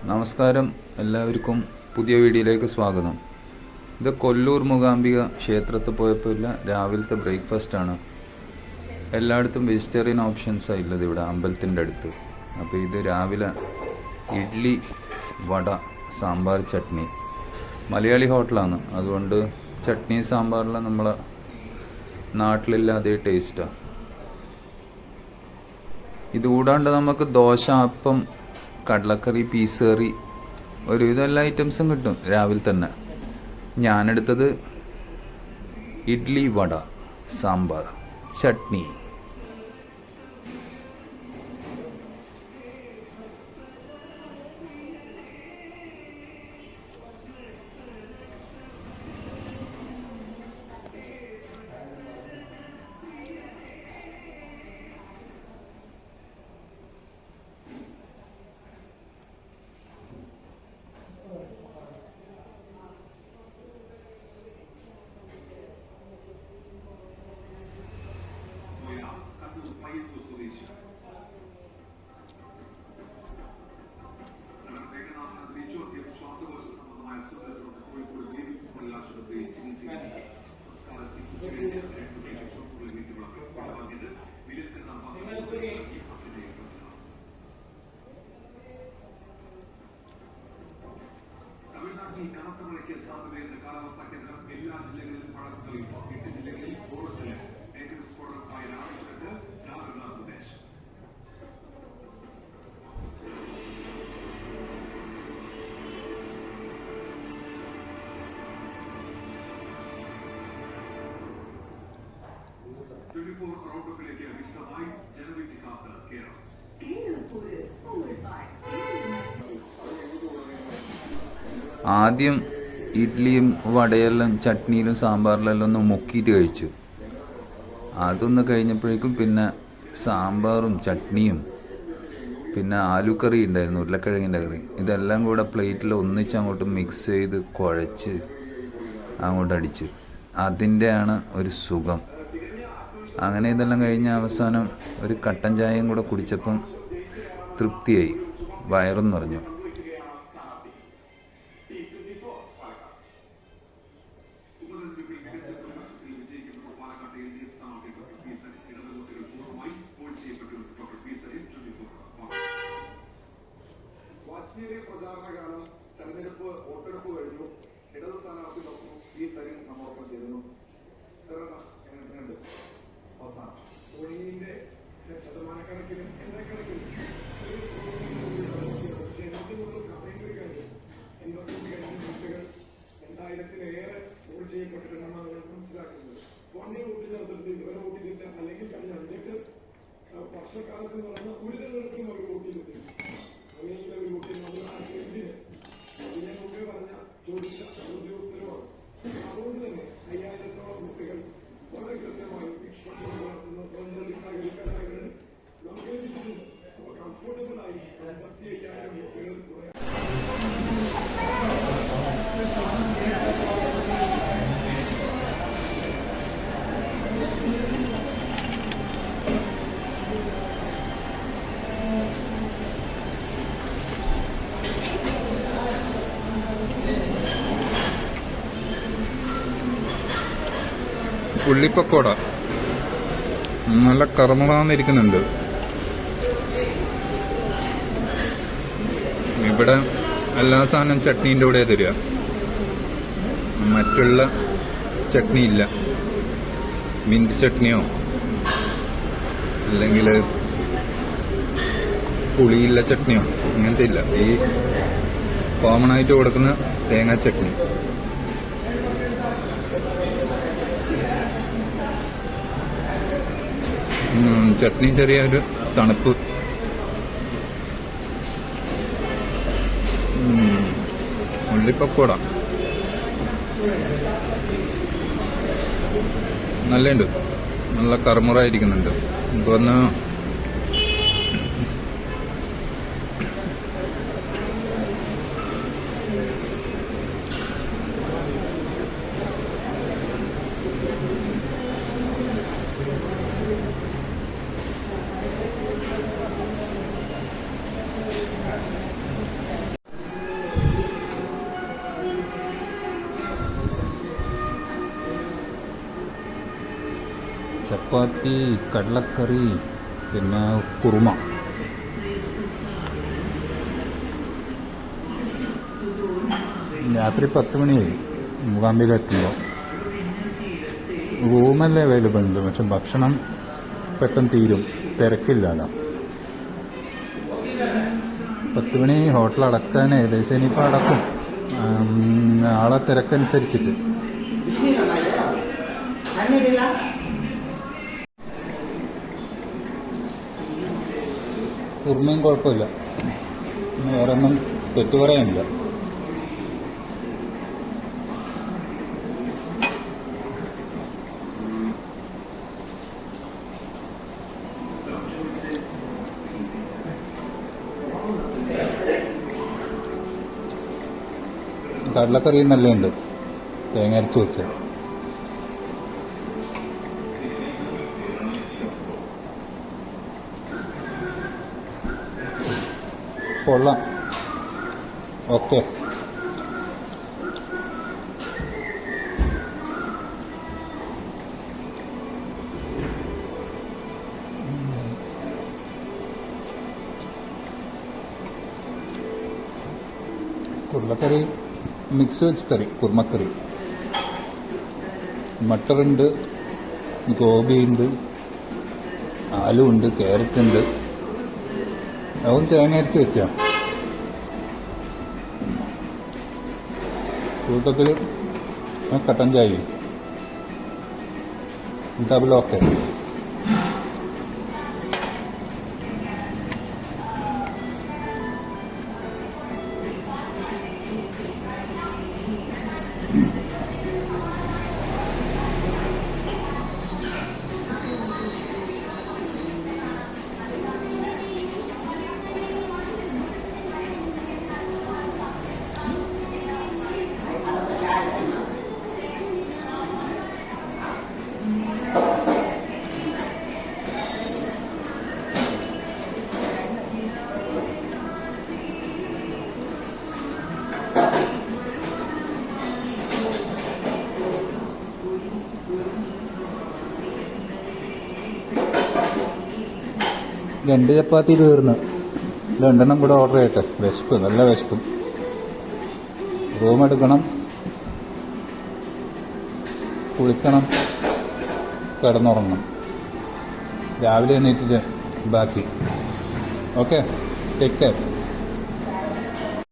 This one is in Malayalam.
നമസ്കാരം, എല്ലാവർക്കും പുതിയ വീഡിയോയിലേക്ക് സ്വാഗതം. ഇത് കൊല്ലൂർ മൂകാംബിക ക്ഷേത്രത്തിൽ പോയപ്പോൾ ഇല്ല രാവിലത്തെ ബ്രേക്ക്ഫാസ്റ്റാണ്. എല്ലായിടത്തും വെജിറ്റേറിയൻ ഓപ്ഷൻസാണ് ഉള്ളത് ഇവിടെ അമ്പലത്തിൻ്റെ അടുത്ത്. അപ്പോൾ ഇത് രാവിലെ ഇഡ്ഡലി, വട, സാമ്പാർ, ചട്നി. മലയാളി ഹോട്ടലാണ്, അതുകൊണ്ട് ചട്നി സാമ്പാറെല്ലാം നമ്മളെ നാട്ടിലില്ല അതേ ടേസ്റ്റാണ്. ഇത് കൂടാണ്ട് നമുക്ക് ദോശ, അപ്പം, കടലക്കറി, പീസ് കറി, ഒരുവിധം എല്ലാ ഐറ്റംസും കിട്ടും രാവിലെ തന്നെ. ഞാനെടുത്തത് ഇഡ്ഡലി, വട, സാമ്പാർ, ചട്നി. തമിഴ്നാട്ടിൽ കനത്ത മഴയ്ക്ക് സാധ്യതയെന്ന് കാലാവസ്ഥാ കേന്ദ്രം. എല്ലാ ജില്ലകളിലും മഴ തെളിയുന്നു. 8 ജില്ലകളിൽ ഓറഞ്ച് അലർട്ട്. മേഘ സ്ഫോടനമായ രാമപുരത്ത് ജാഗ്രതാ നിർദ്ദേശം. റൗണ്ടപ്പിലേക്ക് വിശദമായി ജനവിധി കാത്ത് കേരളം. ആദ്യം ഇഡ്ഡലിയും വടയെല്ലാം ചട്നിയിലും സാമ്പാറിലെല്ലാം ഒന്ന് മുക്കിയിട്ട് കഴിച്ചു. അതൊന്ന് കഴിഞ്ഞപ്പോഴേക്കും പിന്നെ സാമ്പാറും ചട്നിയും പിന്നെ ആലുക്കറി ഉണ്ടായിരുന്നു, ഉരുളക്കിഴങ്ങിൻ്റെ കറി. ഇതെല്ലാം കൂടെ പ്ലേറ്റിൽ ഒന്നിച്ച് അങ്ങോട്ട് മിക്സ് ചെയ്ത് കുഴച്ച് അങ്ങോട്ട് അടിച്ചു. അതിൻ്റെയാണ് ഒരു സുഖം. അങ്ങനെ ഇതെല്ലാം കഴിഞ്ഞ അവസാനം ഒരു കട്ടൻ ചായയും കൂടെ കുടിച്ചപ്പം തൃപ്തിയായി, വയറും നിറഞ്ഞു. പ്രചാരണകാലം തെരഞ്ഞെടുപ്പ് വോട്ടെടുപ്പ് കഴിഞ്ഞു. ഇടത് സ്ഥാനാർത്ഥി ഡോക്ടർ പി സരിൻ നമ്മോടൊപ്പം ചേരുന്നു. അവസാനം പോളിംഗിന്റെ ശതമാനക്കണക്കിലും എണ്ണക്കണക്കിലും വോട്ടുകൾ 2000-ലേറെ വോട്ട് ചെയ്യപ്പെട്ടിട്ടുണ്ടെന്നാണ് മനസ്സിലാക്കുന്നത്. വണ്ടി വോട്ട് ചേർത്തിട്ട് ഇവരെ വോട്ട് ചെയ്തിട്ട് അല്ലെങ്കിൽ കഴിഞ്ഞ 5 വർഷക്കാലത്ത് നടന്ന ഒരു തെരഞ്ഞെടുപ്പും അവർ വോട്ട് ചെയ്തിട്ടില്ല. അങ്ങനെ ഒരു വോട്ട് എന്തിന് അതിനെ മുമ്പേ പറഞ്ഞ ചോദിച്ച ഉത്തരവാണ്. അതുകൊണ്ട് തന്നെ 5000-ഓളം കുട്ടികൾ വളരെ കൃത്യമായി നിഷ്പക്ഷം നടത്തുന്ന സ്വന്തം നമുക്ക് ലഭിച്ചിട്ടുണ്ട്. അപ്പോൾ കംഫോർട്ടബിളായി 50,000 കുട്ടികൾ കുറെ ഉള്ളിപ്പക്കോട നല്ല കറമുറാന്നിരിക്കുന്നുണ്ട്. ഇവിടെ എല്ലാ സാധനം ചട്നീൻ്റെ കൂടെ തരിക, മറ്റുള്ള ചട്നി ഇല്ല. മിന്റ് ചട്നിയോ അല്ലെങ്കിൽ പുളിയില്ല ചട്നിയോ അങ്ങനത്തെ ഇല്ല. ഈ കോമൺ ആയിട്ട് കൊടുക്കുന്ന തേങ്ങാ ചട്നി. ചട്നി ചെറിയൊരു തണുപ്പ്. ഉള്ളിപ്പക്കോട നല്ലുണ്ട്, നല്ല കറുമുറായിരിക്കുന്നുണ്ട്. ഇപ്പോൾ ഒന്ന് ചപ്പാത്തി, കടലക്കറി, പിന്നെ കുറുമ. രാത്രി 10 മണിയായി മൂകാംബികയിലെത്തുമ്പോൾ. റൂമല്ലേ അവൈലബിൾ ഉണ്ട്, പക്ഷെ ഭക്ഷണം പെട്ടെന്ന് തീരും, തിരക്കില്ലല്ലോ. 10 മണി ഹോട്ടൽ അടക്കാൻ ഏകദേശം ഇനിയിപ്പോൾ അടക്കും, ആളെ തിരക്കനുസരിച്ചിട്ട്. കുറുമയും കുഴപ്പമില്ല, വേറെ ഒന്നും തെറ്റു പറയാനില്ല. കടലക്കറി നല്ലുണ്ട്, തേങ്ങ അരച്ച് വെച്ച്. കൊള്ളാം, ഓക്കെ. ഉരുളക്കറി മിക്സ് വെച്ച് കറി, കുറുമക്കറി. മട്ടറുണ്ട്, ഗോപിയുണ്ട്, ആലുണ്ട്, ക്യാരറ്റുണ്ട്. അതും തേങ്ങ അരച്ച് വെക്കാം. കൂട്ടത്തിൽ കട്ടൻ ചായയും ഡബിൾ ഓക്കെ. രണ്ട് ചപ്പാത്തി തീർന്ന്, രണ്ടെണ്ണം കൂടെ ഓർഡർ ചെയ്യട്ടെ. വിശപ്പ്, നല്ല വിശപ്പും. റൂം എടുക്കണം, കുളിക്കണം, കിടന്നുറങ്ങണം. രാവിലെ എണീറ്റിട്ട് ബാക്കി. Okay, take care.